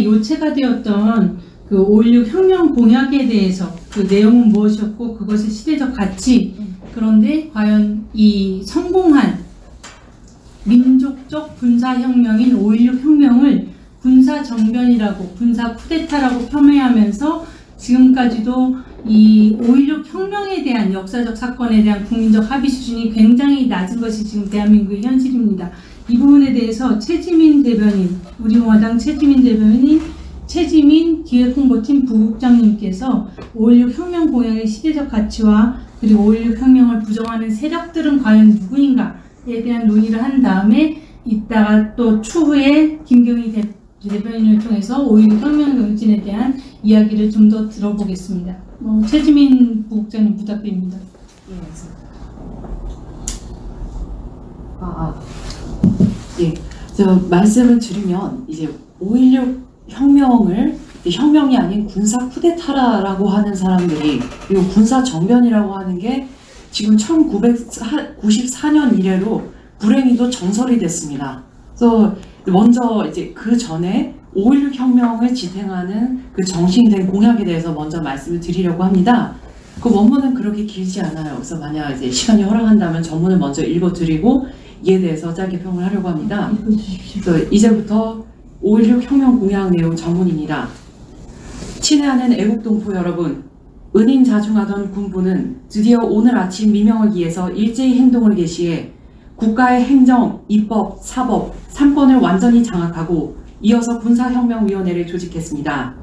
이번에 요체가 되었던 그 5.16 혁명 공약에 대해서 그 내용은 무엇이었고 그것의 시대적 가치, 그런데 과연 이 성공한 민족적 군사혁명인 5.16 혁명을 군사정변이라고, 군사 쿠데타라고 폄훼하면서 지금까지도 이 5.16 혁명에 대한 역사적 사건에 대한 국민적 합의 수준이 굉장히 낮은 것이 지금 대한민국의 현실입니다. 이 부분에 대해서 최지민 대변인, 우리공화당 최지민 대변인, 최지민 기획홍보팀 부국장님께서 5.16 혁명 공약의 시대적 가치와 그리고 5.16 혁명을 부정하는 세력들은 과연 누구인가에 대한 논의를 한 다음에 이따가 또 추후에 김경희 대변인을 통해서 5.16 혁명 정신에 대한 이야기를 좀 더 들어보겠습니다. 최지민 부국장님 부탁드립니다. 예, 저 말씀을 드리면 이제 5.16 혁명을 혁명이 아닌 군사 쿠데타라고 하는 사람들이, 그리고 군사 정변이라고 하는 게 지금 1994년 이래로 불행히도 정설이 됐습니다. 그래서 먼저 이제 그 전에 5.16 혁명을 지탱하는 그 정신된 공약에 대해서 먼저 말씀을 드리려고 합니다. 그 원문은 그렇게 길지 않아요. 그래서 만약 이제 시간이 허락한다면 전문을 먼저 읽어드리고 이에 대해서 짧게 평을 하려고 합니다. 그래서 이제부터 5.16 혁명 공약 내용 전문입니다. 친애하는 애국동포 여러분, 은인자중하던 군부는 드디어 오늘 아침 미명을 기해서 일제히 행동을 개시해 국가의 행정, 입법, 사법, 삼권을 완전히 장악하고 이어서 군사혁명위원회를 조직했습니다.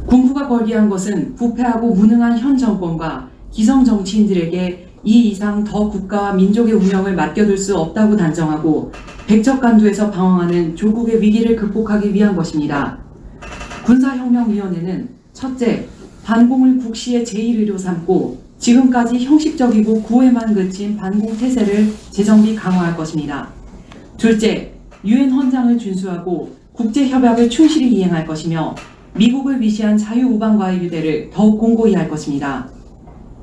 군부가 걸기한 것은 부패하고 무능한 현 정권과 기성 정치인들에게 이 이상 더 국가와 민족의 운명을 맡겨둘 수 없다고 단정하고 백척간두에서 방황하는 조국의 위기를 극복하기 위한 것입니다. 군사혁명위원회는 첫째, 반공을 국시의 제1의료 삼고 지금까지 형식적이고 구애만 그친 반공태세를 재정비 강화할 것입니다. 둘째, 유엔 헌장을 준수하고 국제협약을 충실히 이행할 것이며 미국을 위시한 자유우방과의 유대를 더욱 공고히 할 것입니다.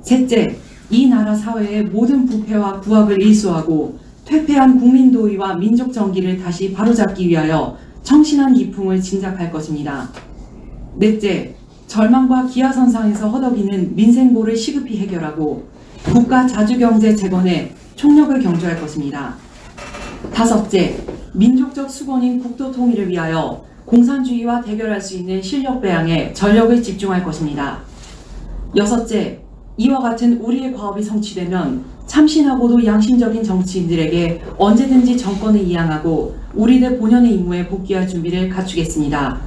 셋째, 이 나라 사회의 모든 부패와 부합을 일소하고 퇴폐한 국민도의와 민족정기를 다시 바로잡기 위하여 청신한 기풍을 진작할 것입니다. 넷째, 절망과 기하선상에서 허덕이는 민생고를 시급히 해결하고 국가 자주경제 재건에 총력을 경주할 것입니다. 다섯째, 민족적 수건인 국토 통일을 위하여 공산주의와 대결할 수 있는 실력 배양에 전력을 집중할 것입니다. 여섯째, 이와 같은 우리의 과업이 성취되면 참신하고도 양심적인 정치인들에게 언제든지 정권을 이양하고 우리들 본연의 임무에 복귀할 준비를 갖추겠습니다.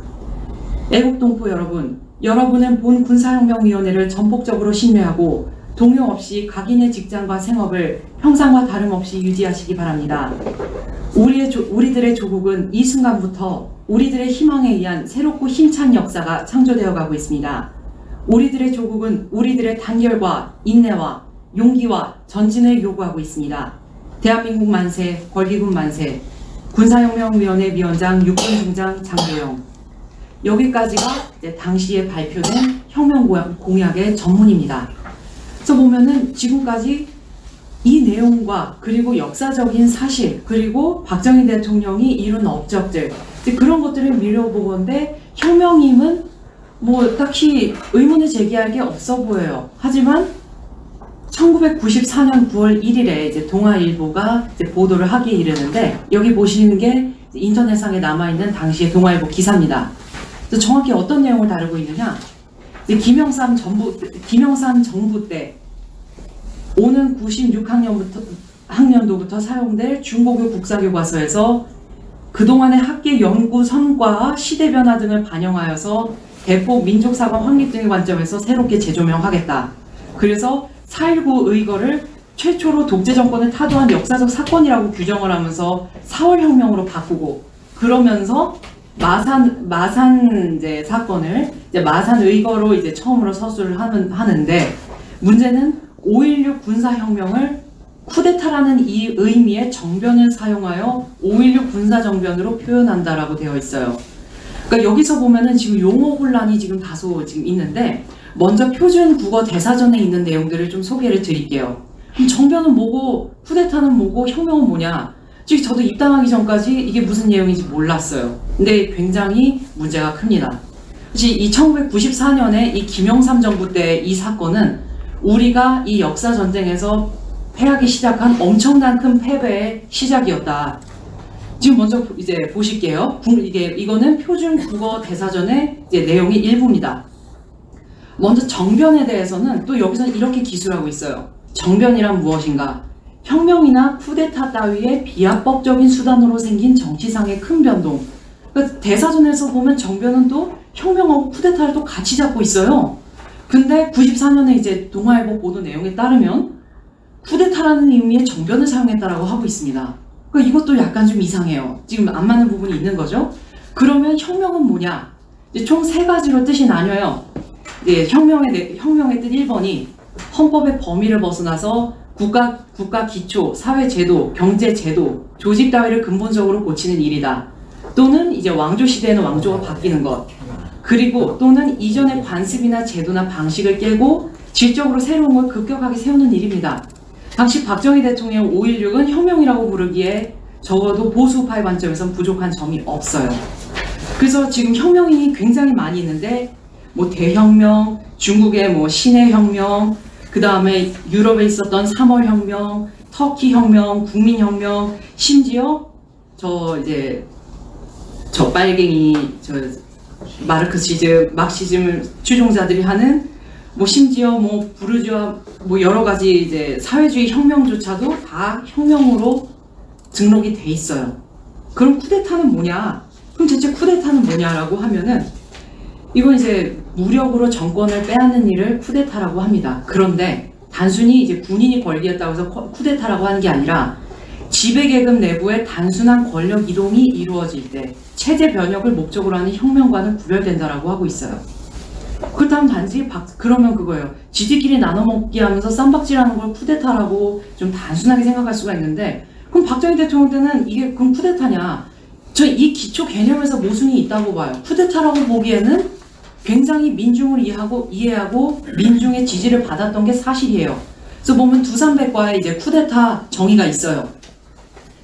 애국동포 여러분, 여러분은 본 군사혁명위원회를 전폭적으로 신뢰하고 동요 없이 각인의 직장과 생업을 평상과 다름없이 유지하시기 바랍니다. 우리들의 조국은 이 순간부터 우리들의 희망에 의한 새롭고 힘찬 역사가 창조되어 가고 있습니다. 우리들의 조국은 우리들의 단결과 인내와 용기와 전진을 요구하고 있습니다. 대한민국 만세, 걸기군 만세. 군사혁명위원회 위원장 육군중장 장도영. 여기까지가 이제 당시에 발표된 혁명 공약의 전문입니다. 그래서 보면은 지금까지 이 내용과 그리고 역사적인 사실, 그리고 박정희 대통령이 이룬 업적들, 그런 것들을 미뤄보건데 혁명임은 뭐 딱히 의문을 제기할 게 없어 보여요. 하지만 1994년 9월 1일에 이제 동아일보가 이제 보도를 하기에 이르는데, 여기 보시는 게 인터넷상에 남아있는 당시의 동아일보 기사입니다. 그래서 정확히 어떤 내용을 다루고 있느냐, 김영삼 정부 때 오는 96학년도부터 사용될 중고교 국사교과서에서 그동안의 학계 연구 성과와 시대 변화 등을 반영하여서 대폭 민족사관 확립 등의 관점에서 새롭게 재조명하겠다. 그래서 4.19 의거를 최초로 독재 정권을 타도한 역사적 사건이라고 규정을 하면서 4월 혁명으로 바꾸고, 그러면서 마산 이제 사건을 이제 마산 의거로 이제 처음으로 서술을 하는데, 문제는 5.16 군사혁명을 쿠데타라는 이 의미의 정변을 사용하여 5.16 군사정변으로 표현한다라고 되어 있어요. 그러니까 여기서 보면은 지금 용어 혼란이 지금 다소 지금 있는데, 먼저 표준 국어 대사전에 있는 내용들을 좀 소개를 드릴게요. 그럼 정변은 뭐고, 쿠데타는 뭐고, 혁명은 뭐냐? 솔직히 저도 입당하기 전까지 이게 무슨 내용인지 몰랐어요. 근데 굉장히 문제가 큽니다. 이 1994년에 이 김영삼 정부 때 이 사건은 우리가 이 역사 전쟁에서 패하기 시작한 엄청난 큰 패배의 시작이었다. 지금 먼저 이제 보실게요. 이거는 표준 국어 대사전의 이제 내용이 일부입니다. 먼저 정변에 대해서는 또 여기서 이렇게 기술하고 있어요. 정변이란 무엇인가? 혁명이나 쿠데타 따위의 비합법적인 수단으로 생긴 정치상의 큰 변동. 그러니까 대사전에서 보면 정변은 또 혁명하고 쿠데타를 또 같이 잡고 있어요. 근데 94년에 이제 동아일보 보도 내용에 따르면 쿠데타라는 의미의 정변을 사용했다라고 하고 있습니다. 그러니까 이것도 약간 좀 이상해요. 지금 안 맞는 부분이 있는 거죠. 그러면 혁명은 뭐냐? 이제 총 3가지로 뜻이 나뉘어요. 예, 혁명의 뜻 1번이 헌법의 범위를 벗어나서 국가 기초, 사회 제도, 경제 제도, 조직 따위를 근본적으로 고치는 일이다. 또는 이제 왕조 시대에는 왕조가 바뀌는 것. 그리고 또는 이전의 관습이나 제도나 방식을 깨고 질적으로 새로운 걸 급격하게 세우는 일입니다. 당시 박정희 대통령 5.16은 혁명이라고 부르기에 적어도 보수파의 관점에선 부족한 점이 없어요. 그래서 지금 혁명이 굉장히 많이 있는데 뭐 대혁명, 중국의 뭐 신해혁명, 그 다음에 유럽에 있었던 3월 혁명, 터키 혁명, 국민혁명, 심지어 저 빨갱이 막시즘 추종자들이 하는 뭐 심지어 뭐 부르주아 뭐 여러 가지 이제 사회주의 혁명조차도 다 혁명으로 등록이 돼 있어요. 그럼 쿠데타는 뭐냐? 그럼 대체 쿠데타는 뭐냐라고 하면은 이건 이제 무력으로 정권을 빼앗는 일을 쿠데타라고 합니다. 그런데 단순히 이제 군인이 권리했다고 해서 쿠데타라고 하는 게 아니라 지배계급 내부의 단순한 권력 이동이 이루어질 때 체제 변혁을 목적으로 하는 혁명과는 구별된다라고 하고 있어요. 그렇다면 단지 그러면 그거예요. 지들끼리 나눠먹기 하면서 쌈박질하는 걸 쿠데타라고 좀 단순하게 생각할 수가 있는데 그럼 박정희 대통령 때는 이게 그럼 쿠데타냐? 저 이 기초 개념에서 모순이 있다고 봐요. 쿠데타라고 보기에는 굉장히 민중을 이해하고 민중의 지지를 받았던 게 사실이에요. 그래서 보면 두산백과에 이제 쿠데타 정의가 있어요.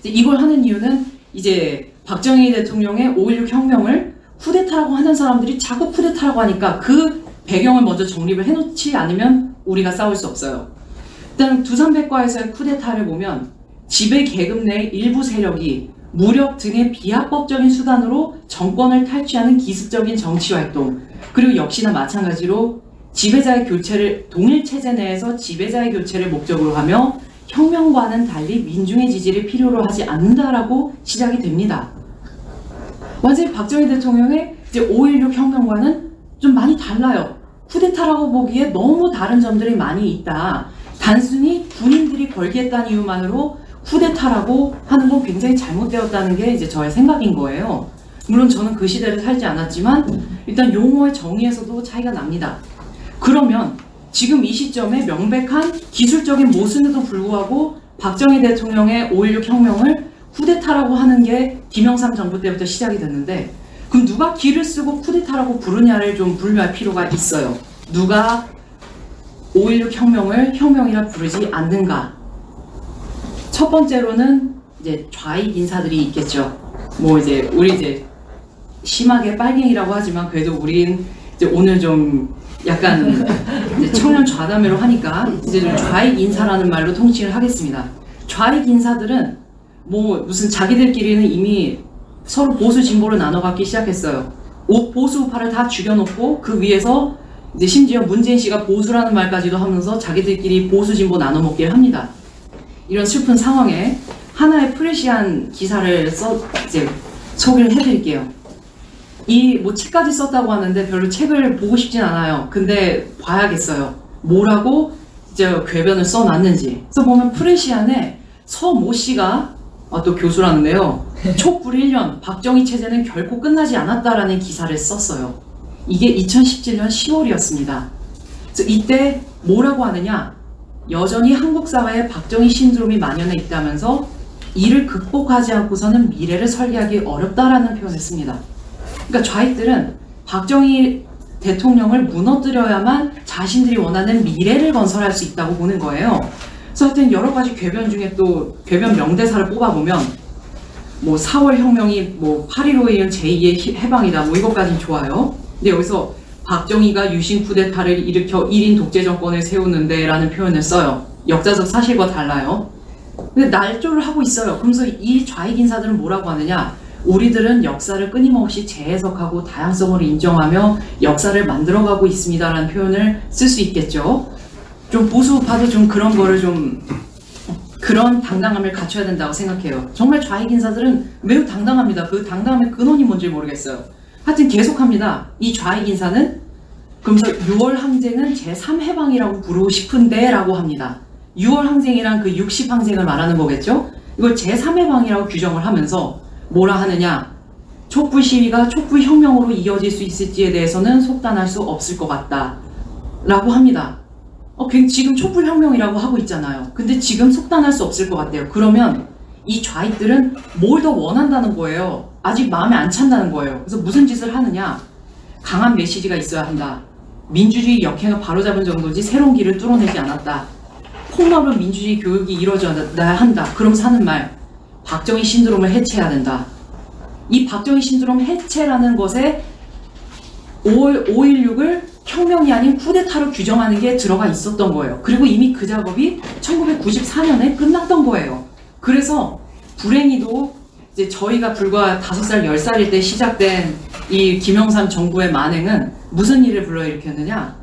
이걸 하는 이유는 이제 박정희 대통령의 5.16 혁명을 쿠데타라고 하는 사람들이 자꾸 쿠데타라고 하니까 그 배경을 먼저 정립을 해놓지 않으면 우리가 싸울 수 없어요. 일단 두산백과에서의 쿠데타를 보면 지배 계급 내 일부 세력이 무력 등의 비합법적인 수단으로 정권을 탈취하는 기습적인 정치활동, 그리고 역시나 마찬가지로 지배자의 교체를 동일 체제 내에서 지배자의 교체를 목적으로 하며 혁명과는 달리 민중의 지지를 필요로 하지 않는다라고 시작이 됩니다. 완전히 박정희 대통령의 이제 5.16 혁명과는 좀 많이 달라요. 쿠데타라고 보기에 너무 다른 점들이 많이 있다. 단순히 군인들이 걸겠다는 이유만으로 쿠데타라고 하는 건 굉장히 잘못되었다는 게 이제 저의 생각인 거예요. 물론 저는 그 시대를 살지 않았지만 일단 용어의 정의에서도 차이가 납니다. 그러면 지금 이 시점에 명백한 기술적인 모순에도 불구하고 박정희 대통령의 5.16 혁명을 쿠데타라고 하는 게 김영삼 정부 때부터 시작이 됐는데 그럼 누가 기를 쓰고 쿠데타라고 부르냐를 좀 분류할 필요가 있어요. 누가 5.16 혁명을 혁명이라 부르지 않는가? 첫 번째로는 이제 좌익 인사들이 있겠죠. 뭐 이제 우리 이제 심하게 빨갱이라고 하지만 그래도 우린 이제 오늘 좀 약간 이제 청년 좌담회로 하니까 이제 좀 좌익 인사라는 말로 통칭을 하겠습니다. 좌익 인사들은 뭐 무슨 자기들끼리는 이미 서로 보수 진보로 나눠갖기 시작했어요. 보수 우파를 다 죽여놓고 그 위에서 이제 심지어 문재인 씨가 보수라는 말까지도 하면서 자기들끼리 보수 진보 나눠먹기를 합니다. 이런 슬픈 상황에 하나의 프레시한 기사를 이제 소개를 해드릴게요. 이 뭐 책까지 썼다고 하는데 별로 책을 보고 싶진 않아요. 근데 봐야겠어요. 뭐라고 이제 궤변을 써놨는지. 그래서 보면 프레시안에 서모 씨가 또 교수라는데요. 촛불 1년 박정희 체제는 결코 끝나지 않았다라는 기사를 썼어요. 이게 2017년 10월이었습니다. 그래서 이때 뭐라고 하느냐? 여전히 한국 사회에 박정희 신드롬이 만연해 있다면서 이를 극복하지 않고서는 미래를 설계하기 어렵다라는 표현을 씁니다. 그러니까 좌익들은 박정희 대통령을 무너뜨려야만 자신들이 원하는 미래를 건설할 수 있다고 보는 거예요. 그래서 하여튼 여러 가지 궤변 중에 또 궤변 명대사를 뽑아보면 뭐 4월 혁명이 뭐 8.15에 이은 제2의 해방이다. 뭐 이것까진 좋아요. 근데 여기서 박정희가 유신 쿠데타를 일으켜 1인 독재 정권을 세우는데 라는 표현을 써요. 역사적 사실과 달라요. 근데 날조를 하고 있어요. 그러면서 이 좌익 인사들은 뭐라고 하느냐? 우리들은 역사를 끊임없이 재해석하고 다양성을 인정하며 역사를 만들어가고 있습니다라는 표현을 쓸 수 있겠죠. 좀 보수파도 좀 그런 거를 좀 그런 당당함을 갖춰야 된다고 생각해요. 정말 좌익 인사들은 매우 당당합니다. 그 당당함의 근원이 뭔지 모르겠어요. 하여튼 계속합니다. 이 좌익 인사는 그러면서 6월 항쟁은 제3해방이라고 부르고 싶은데 라고 합니다. 6월 항쟁이란 그 60항쟁을 말하는 거겠죠? 이걸 제3해방이라고 규정을 하면서 뭐라 하느냐? 촛불 시위가 촛불 혁명으로 이어질 수 있을지에 대해서는 속단할 수 없을 것 같다 라고 합니다. 지금 촛불 혁명이라고 하고 있잖아요. 근데 지금 속단할 수 없을 것 같대요. 그러면 이 좌익들은 뭘 더 원한다는 거예요. 아직 마음에 안 찬다는 거예요. 그래서 무슨 짓을 하느냐? 강한 메시지가 있어야 한다. 민주주의 역행을 바로잡은 정도지 새로운 길을 뚫어내지 않았다. 폭넓은 민주주의 교육이 이루어져야 한다. 그러면서 하는 말, 박정희 신드롬을 해체해야 된다. 이 박정희 신드롬 해체라는 것에 5.16을 혁명이 아닌 쿠데타로 규정하는 게 들어가 있었던 거예요. 그리고 이미 그 작업이 1994년에 끝났던 거예요. 그래서 불행히도 이제 저희가 불과 5살, 10살일 때 시작된 이 김영삼 정부의 만행은 무슨 일을 불러일으켰느냐?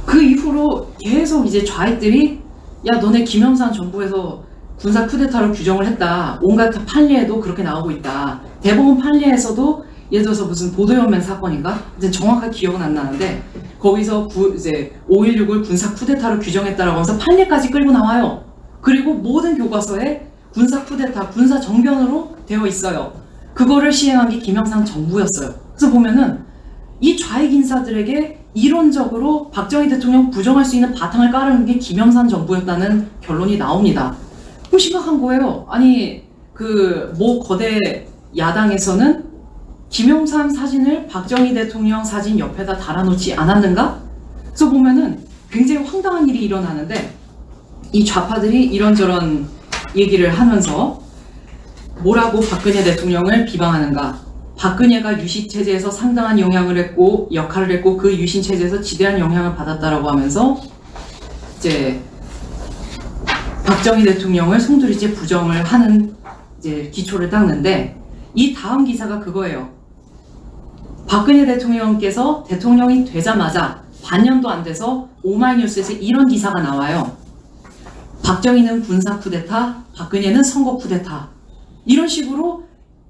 그 이후로 계속 이제 좌익들이 야 너네 김영삼 정부에서 군사 쿠데타로 규정을 했다. 온갖 판례에도 그렇게 나오고 있다. 대법원 판례에서도 예를 들어서 무슨 보도연맹 사건인가? 이제 정확하게 기억은 안 나는데 거기서 이제 5.16을 군사 쿠데타로 규정했다라고 하면서 판례까지 끌고 나와요. 그리고 모든 교과서에 군사 쿠데타, 군사 정변으로 되어 있어요. 그거를 시행한 게 김영삼 정부였어요. 그래서 보면은 이 좌익 인사들에게 이론적으로 박정희 대통령 부정할 수 있는 바탕을 깔아놓은 게 김영삼 정부였다는 결론이 나옵니다. 그럼 심각한 거예요. 아니 그 모 거대 야당에서는 김영삼 사진을 박정희 대통령 사진 옆에다 달아놓지 않았는가? 그래서 보면은 굉장히 황당한 일이 일어나는데 이 좌파들이 이런저런 얘기를 하면서 뭐라고 박근혜 대통령을 비방하는가? 박근혜가 유신체제에서 상당한 영향을 했고 역할을 했고 그 유신체제에서 지대한 영향을 받았다라고 하면서 이제 박정희 대통령을 송두리째 부정을 하는 이제 기초를 닦는데 이 다음 기사가 그거예요. 박근혜 대통령께서 대통령이 되자마자 반년도 안 돼서 오마이뉴스에서 이런 기사가 나와요. 박정희는 군사 쿠데타, 박근혜는 선거 쿠데타. 이런 식으로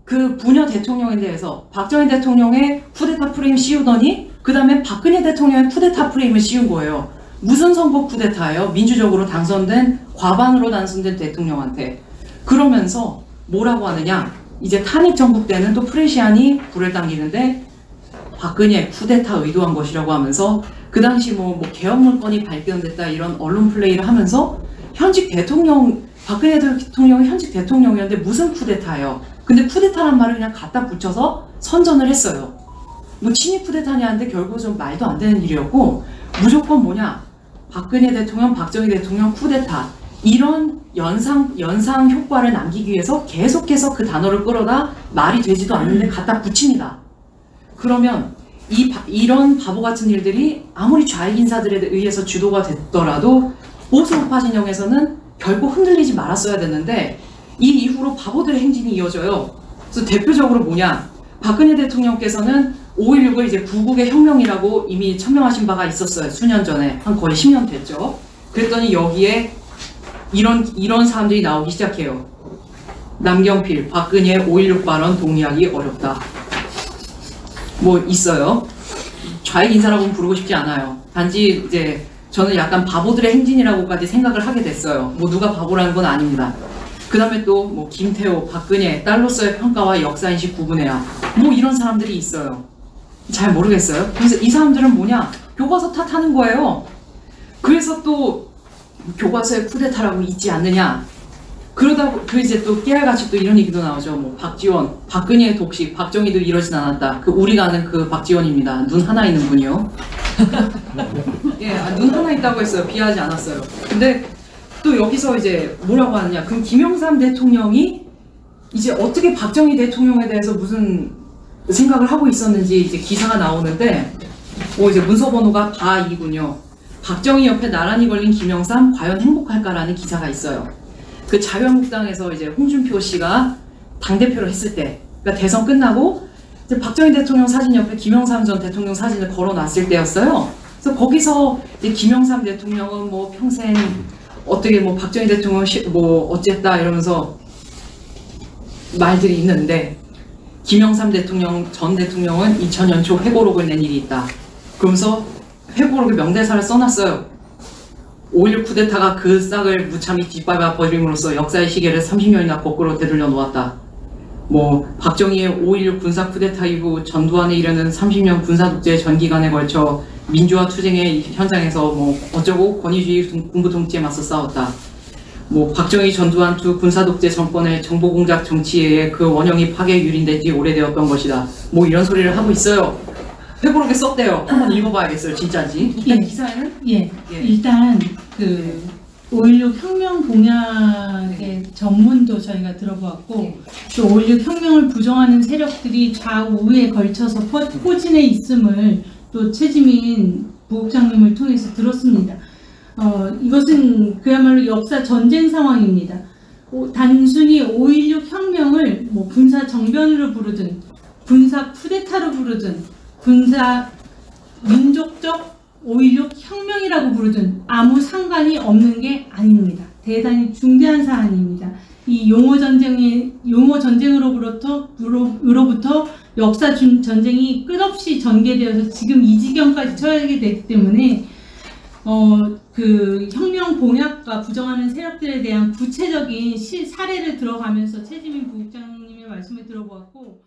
그 부녀 대통령에 대해서 박정희 대통령의 쿠데타 프레임 씌우더니 그 다음에 박근혜 대통령의 쿠데타 프레임을 씌운 거예요. 무슨 선거 쿠데타예요? 민주적으로 당선된 과반으로 당선된 대통령한테. 그러면서 뭐라고 하느냐? 이제 탄핵 정국 때는 또 프레시안이 불을 당기는데 박근혜 쿠데타 의도한 것이라고 하면서 그 당시 뭐 개헌 문건이 발견됐다 이런 언론 플레이를 하면서 현직 대통령 박근혜 대통령이 현직 대통령이었는데 무슨 쿠데타예요? 근데 쿠데타란 말을 그냥 갖다 붙여서 선전을 했어요. 뭐 친위 쿠데타냐는데 결국 좀 말도 안 되는 일이었고 무조건 뭐냐? 박근혜 대통령, 박정희 대통령 쿠데타 이런 연상 효과를 남기기 위해서 계속해서 그 단어를 끌어다 말이 되지도 않는데 갖다 붙입니다. 그러면 이런 바보 같은 일들이 아무리 좌익 인사들에 의해서 주도가 됐더라도 보수 우파 진영에서는 결코 흔들리지 말았어야 되는데 이 이후로 바보들의 행진이 이어져요. 그래서 대표적으로 뭐냐? 박근혜 대통령께서는 5.16을 이제 구국의 혁명이라고 이미 천명하신 바가 있었어요. 수년 전에. 한 거의 10년 됐죠. 그랬더니 여기에 이런 사람들이 나오기 시작해요. 남경필, 박근혜 5.16 발언 동의하기 어렵다. 뭐 있어요. 좌익 인사라고는 부르고 싶지 않아요. 단지 이제 저는 약간 바보들의 행진이라고까지 생각을 하게 됐어요. 뭐 누가 바보라는 건 아닙니다. 그 다음에 또 뭐 김태호, 박근혜, 딸로서의 평가와 역사인식 구분해야 뭐 이런 사람들이 있어요. 잘 모르겠어요. 그래서 이 사람들은 뭐냐? 교과서 탓하는 거예요. 그래서 또 교과서에 쿠데타라고 있지 않느냐? 그러다 그 이제 또 깨알같이 또 이런 얘기도 나오죠. 뭐 박지원, 박근혜의 독식, 박정희도 이러진 않았다. 그 우리가 아는 그 박지원입니다. 눈 하나 있는 분이요. 예, 눈 하나 있다고 했어요. 비하하지 않았어요. 근데 또 여기서 이제 뭐라고 하느냐? 그럼 김영삼 대통령이 이제 어떻게 박정희 대통령에 대해서 무슨 생각을 하고 있었는지 이제 기사가 나오는데, 이제 문서 번호가 다2군요. 박정희 옆에 나란히 걸린 김영삼 과연 행복할까라는 기사가 있어요. 그 자유한국당에서 이제 홍준표 씨가 당대표를 했을 때, 그러니까 대선 끝나고 이제 박정희 대통령 사진 옆에 김영삼 전 대통령 사진을 걸어놨을 때였어요. 그래서 거기서 이제 김영삼 대통령은 뭐 평생 어떻게 뭐 박정희 대통령 뭐 어쨌다 이러면서 말들이 있는데, 김영삼 전 대통령은 2000년 초 회고록을 낸 일이 있다. 그러면서 회고록에 명대사를 써놨어요. 5.16 쿠데타가 그 싹을 무참히 뒷밟아 버림으로써 역사의 시계를 30년이나 거꾸로 되돌려 놓았다. 뭐 박정희의 5.16 군사 쿠데타 이후 전두환에 이르는 30년 군사 독재 전 기간에 걸쳐 민주화 투쟁의 현장에서 뭐 어쩌고 권위주의 군부 통치에 맞서 싸웠다. 뭐 박정희 전두환 두 군사 독재 정권의 정보 공작 정치에 의해 그 원형이 파괴 유린된 지 오래되었던 것이다. 뭐 이런 소리를 하고 있어요. 회고록에 썼대요. 한번 읽어봐야겠어요. 진짜인지. 일단 기사에는 일단 그 5.16 혁명 공약의 전문도 저희가 들어보았고, 또 5.16 혁명을 부정하는 세력들이 좌우에 걸쳐서 포진해 있음을 또 최지민 부국장님을 통해서 들었습니다. 이것은 그야말로 역사 전쟁 상황입니다. 단순히 5.16 혁명을 뭐 군사 정변으로 부르든 군사 쿠데타로 부르든 군사 민족적 5.16 혁명이라고 부르든 아무 상관이 없는 게 아닙니다. 대단히 중대한 사안입니다. 이 용어 전쟁으로부터 역사 전쟁이 끝없이 전개되어서 지금 이 지경까지 처하게 됐기 때문에 그 혁명 공약과 부정하는 세력들에 대한 구체적인 사례를 들어가면서 최지민 부국장님의 말씀을 들어보았고,